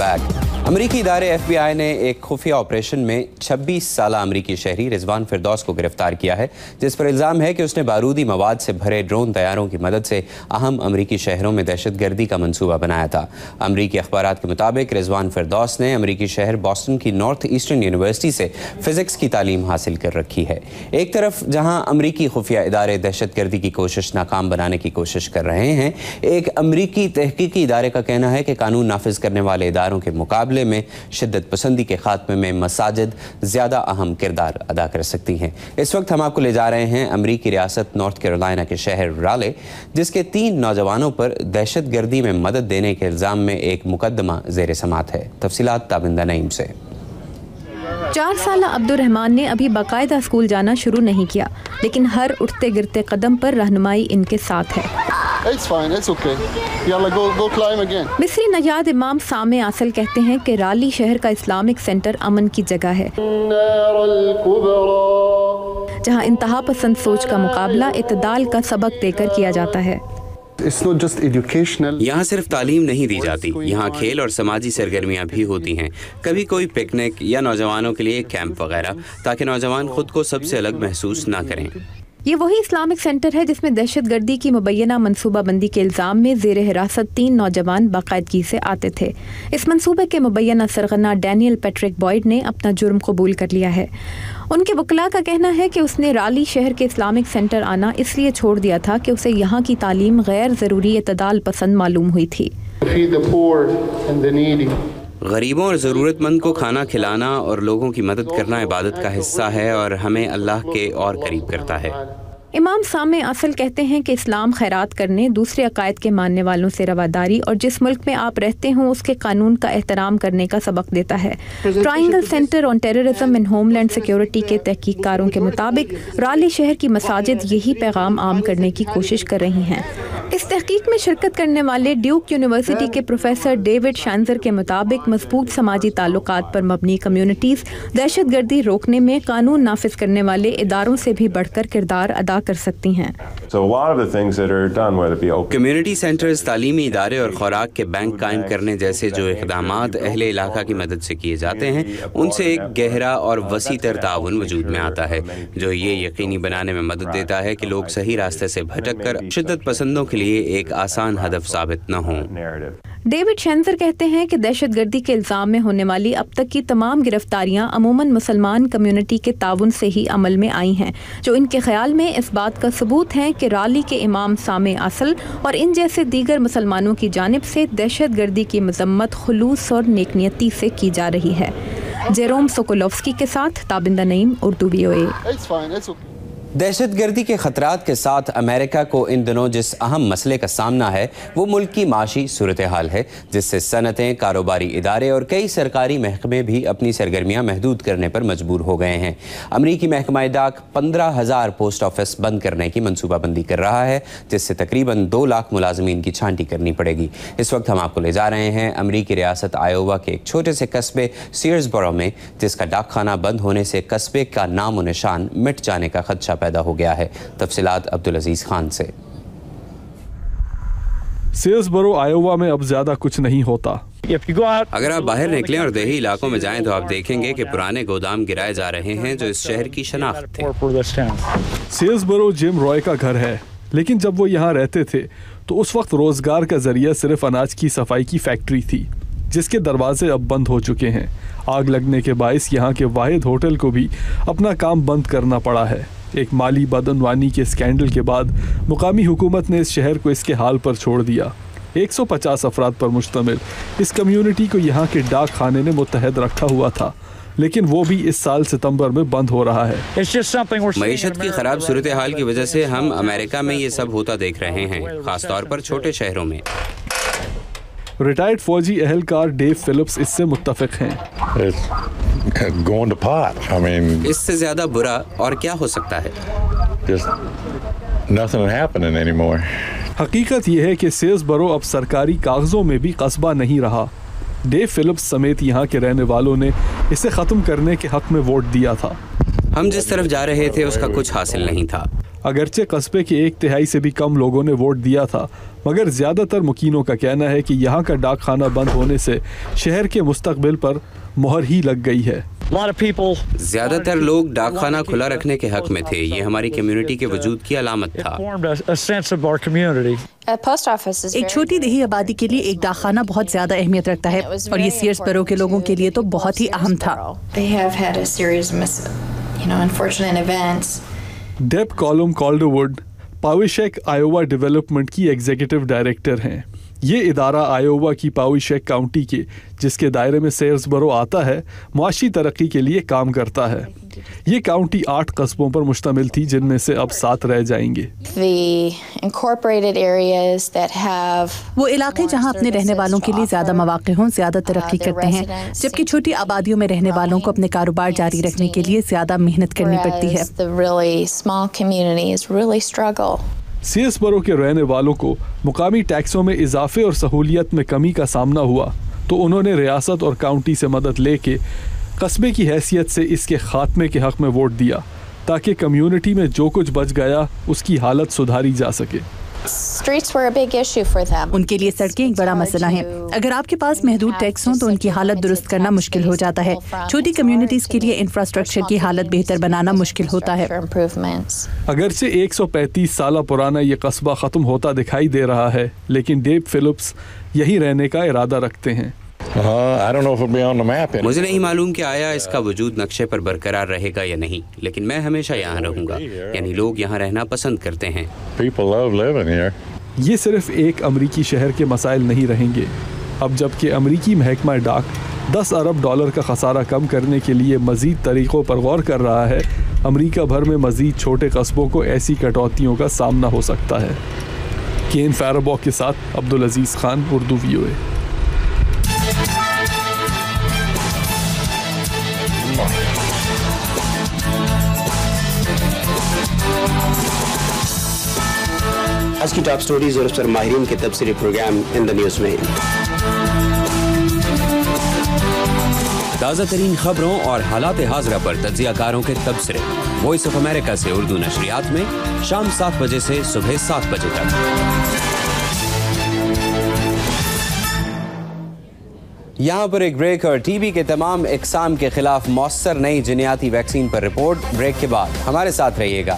Back. अमरीकी इदारे FBI ने एक खुफिया ऑपरेशन में 26 साला अमरीकी शहरी रिजवान फिरदौस को गिरफ्तार किया है, जिस पर इल्ज़ाम है कि उसने बारूदी मवाद से भरे ड्रोन तैयारों की मदद से अहम अमरीकी शहरों में दहशतगर्दी का मंसूबा बनाया था। अमरीकी अखबारात के मुताबिक रिजवान फिरदौस ने अमरीकी शहर बॉस्टन की नॉर्थ ईस्टर्न यूनिवर्सिटी से फ़िज़िक्स की तालीम हासिल कर रखी है। एक तरफ जहाँ अमरीकी खुफिया इदारे दहशतगर्दी की कोशिश नाकाम बनाने की कोशिश कर रहे हैं, एक अमरीकी तहकीकी इदारे का कहना है कि कानून नाफिज करने वाले इदारों के मुकाबले में शिद्दत पसंदी के खात्मे में मसाजिद ज़्यादा अहम किरदार अदा कर सकती हैं। इस वक्त हम आपको ले जा रहे हैं अमरीकी रियासत नॉर्थ कैरोलिना के शहर राले, जिसके 3 नौजवानों पर दहशतगर्दी में मदद देने के इल्ज़ाम में एक मुकदमा ज़ेर समात है। तफसीलात ताबिंदा नईम से। 4 साला अब्दुर्रहमान ने अभी बाकायदा स्कूल जाना शुरू नहीं किया, लेकिन हर उठते गिरते कदम पर रहनुमाई इनके साथ है। मिस्री नजाद इमाम सामे आसल कहते हैं कि राली शहर का इस्लामिक सेंटर अमन की जगह है, जहां इंतहा पसंद सोच का मुकाबला इत्तेदाल का सबक देकर किया जाता है। यहाँ सिर्फ तालीम नहीं दी जाती, यहाँ खेल और समाजी सरगर्मियाँ भी होती हैं। कभी कोई पिकनिक या नौजवानों के लिए कैंप वगैरह, ताकि नौजवान खुद को सबसे अलग महसूस ना करें। ये वही इस्लामिक सेंटर है जिसमें दहशतगर्दी की मुबैना मनसूबाबंदी के इल्ज़ाम में ज़ेर हिरासत 3 नौजवान बाकायदगी से आते थे। इस मनसूबे के मुबैना सरगना डैनियल पैट्रिक बॉयड ने अपना जुर्म कबूल कर लिया है। उनके वकला का कहना है कि उसने राली शहर के इस्लामिक सेंटर आना इसलिए छोड़ दिया था कि उसे यहाँ की तालीम गैर ज़रूरी इत्तेदाल पसंद मालूम हुई थी। गरीबों और ज़रूरतमंद को खाना खिलाना और लोगों की मदद करना इबादत का हिस्सा है और हमें अल्लाह के और करीब करता है। इमाम सामे असल कहते हैं कि इस्लाम खैरात करने, दूसरे अकायद के मानने वालों से रवादारी और जिस मुल्क में आप रहते हों उसके कानून का एहतराम करने का सबक देता है। Triangle centre on terrorism and homeland security के तहकीककारों के मुताबिक राली शहर की मसाजिद यही पैगाम आम करने की कोशिश कर रही हैं। इस तहकीक में शिरकत करने वाले ड्यूक यूनिवर्सिटी के प्रोफेसर डेविड शानजर के मुताबिक मजबूत समाजी ताल्लुकात पर मबनी कम्युनिटीज़ दहशतगर्दी रोकने में कानून नाफिज करने वाले इदारों से भी बढ़कर किरदार अदा कर सकती हैं। कम्युनिटी सेंटर्स, तालीमी इदारे और खुराक के बैंक कायम करने जैसे जो इक़दामात अहले इलाका की मदद से किए जाते हैं, उनसे एक गहरा और वसी तर ताउन वजूद में आता है, जो ये यकीनी बनाने में मदद देता है कि लोग सही रास्ते से भटक कर शिद्दत पसंदों के लिए एक आसान हदफ साबित न हों। डेविड शेंजर कहते हैं कि दहशतगर्दी के इल्ज़ाम में होने वाली अब तक की तमाम गिरफ्तारियां अमूमन मुसलमान कम्युनिटी के ताउन से ही अमल में आई हैं, जो इनके ख्याल में इस बात का सबूत है कि राली के इमाम सामे असल और इन जैसे दीगर मुसलमानों की जानिब से दहशतगर्दी की मजम्मत खुलूस और नेकनियती से की जा रही है। जेरोम सोकोलोव्स्की के साथ ताबिंदा नईम, उर्दू VOA। दहशतगर्दी के खतरात के साथ अमेरिका को इन दिनों जिस अहम मसले का सामना है वो मुल्क की माशी सूरत हाल है, जिससे सनतें, कारोबारी इदारे और कई सरकारी महकमे भी अपनी सरगर्मियाँ महदूद करने पर मजबूर हो गए हैं। अमरीकी महकमा डाक 15,000 पोस्ट ऑफिस बंद करने की मनसूबाबंदी कर रहा है, जिससे तकरीबन 2 लाख मुलाजमीन की छांटी करनी पड़ेगी। इस वक्त हम आपको ले जा रहे हैं अमरीकी रियासत आयोवा के एक छोटे से कस्बे सीयर्सबरो में, जिसका डाकखाना बंद होने से कस्बे का नाम और निशान मिट जाने का खदशा पैदा हो गया है। तफसीलात अब्दुल अजीज खान से। सीयर्सबरो आयोवा में अब ज्यादा कुछ नहीं होता। अगर आप बाहर निकलें और देही इलाकों में जाएं तो आप देखेंगे कि पुराने गोदाम गिराए जा रहे हैं जो इस शहर की शनाख्त थे। सीयर्सबरो जिम रॉय का घर है, लेकिन जब वो यहाँ रहते थे तो उस वक्त रोजगार का जरिया सिर्फ अनाज की सफाई की फैक्ट्री थी, जिसके दरवाजे अब बंद हो चुके हैं। आग लगने के बायस यहाँ के वाहिद होटल को भी अपना काम बंद करना पड़ा है। एक माली बदअनवानी के स्कैंडल के बाद मुकामी हुकूमत ने इस शहर को इसके हाल पर छोड़ दिया। 150 अफराद पर मुश्तमिल इस कम्युनिटी को यहाँ के डाक खाने ने मुत्तहद रखा हुआ था, लेकिन वो भी इस साल सितंबर में बंद हो रहा है। मईशत की खराब सूरत हाल की वजह से हम अमेरिका में ये सब होता देख रहे हैं, खासतौर पर छोटे शहरों में। रिटायर्ड फौजी एहलकार डेव फिलिप्स इससे मुत्तफिक हैं। इससे ज्यादा बुरा और क्या हो सकता है? हकीकत यह है कि सीयर्सबरो अब सरकारी कागजों में भी कस्बा नहीं रहा। डेव फिलिप्स समेत यहाँ के रहने वालों ने इसे ख़त्म करने के हक में वोट दिया था। ہم جس طرف جا رہے تھے اس کا کچھ حاصل نہیں تھا. اگرچہ قصبے کے 1/3 سے بھی کم لوگوں نے ووٹ دیا تھا، مگر زیادہ تر مکینوں کا کہنا ہے کہ یہاں کا ڈاک خانہ بند ہونے سے شہر کے مستقبل پر مہر ہی لگ گئی ہے. زیادہ تر لوگ ڈاک خانہ کھلا رکھنے کے حق میں تھے. یہ ہماری کمیونٹی کے وجود کی علامت تھا. ایک چھوٹی دیہی آبادی کے لیے ایک ڈاک خانہ بہت زیادہ اہمیت رکھتا ہے، اور یہ سیئرز برو کے لوگوں کے لیے تو بہت ہی اہم تھا. ڈیب کالوم کالڈروڈ پاویشیک آئیووا ڈیولپمنٹ کی ایگزیکٹو ڈائریکٹر ہیں. یہ ادارہ آئیووا کی پاویشیک کاؤنٹی کے، جس کے دائرے میں سیئرز برو آتا ہے، معاشی ترقی کے لیے کام کرتا ہے. یہ کاؤنٹی 8 قصبوں پر مشتمل تھی، جن میں سے اب 7 رہ جائیں گے. وہ علاقے جہاں اپنے رہنے والوں کے لیے زیادہ مواقع ہوں زیادہ ترقی کرتے ہیں، جبکہ چھوٹی آبادیوں میں رہنے والوں کو اپنے کاروبار جاری رکھنے کے لیے زیادہ محنت کرنی پڑتی ہے. سیئرز برو کے رہنے والوں کو مقامی ٹیکسوں میں اضافے اور سہولیت میں کمی کا سامنا ہوا، تو انہوں نے ریاست اور کاؤنٹی سے مدد لے کے قصبے کی حیثیت سے اس کے خاتمے کے حق میں ووٹ دیا، تاکہ کمیونٹی میں جو کچھ بچ گیا اس کی حالت سدھاری جا سکے. ان کے لیے سڑکیں ایک بڑا مسئلہ ہیں. اگر آپ کے پاس محدود ٹیکس ہوں تو ان کی حالت درست کرنا مشکل ہو جاتا ہے. چھوٹی کمیونٹیز کے لیے انفراسٹرکچر کی حالت بہتر بنانا مشکل ہوتا ہے. اگرچہ 135 سالہ پرانا یہ قصبہ ختم ہوتا دکھائی دے رہا ہے، لیکن ڈیب فلپس یہیں رہنے کا ارادہ رکھتے ہیں. مجھے نہیں معلوم کہ آیا اس کا وجود نقشے پر برقرار رہے گا یا نہیں، لیکن میں ہمیشہ یہاں رہوں گا. یعنی لوگ یہاں رہنا پسند کرتے ہیں. یہ صرف ایک امریکی شہر کے مسائل نہیں رہیں گے. اب جب کہ امریکی محکمہ ڈاک $10 ارب کا خسارہ کم کرنے کے لیے مزید طریقوں پر غور کر رہا ہے، امریکہ بھر میں مزید چھوٹے قصبوں کو ایسی کٹوتیوں کا سامنا ہو سکتا ہے. کین فیرباک کے ساتھ عبدالعزیز خان، اردو VOA. آج کی ٹاپ سٹوریز اور اس پر ماہرین کے تبصرے پروگرام ان دا نیوز میں. تازہ ترین خبروں اور حالات حاضرہ پر تجزیہ کاروں کے تبصرے وائس آف امریکہ سے اردو نشریات میں شام 7 بجے سے صبح 7 بجے تک. یہاں پر ایک بریک اور ٹی بی کے تمام اقسام کے خلاف مؤثر نئی جنیاتی ویکسین پر رپورٹ. بریک کے بعد ہمارے ساتھ رہیے گا.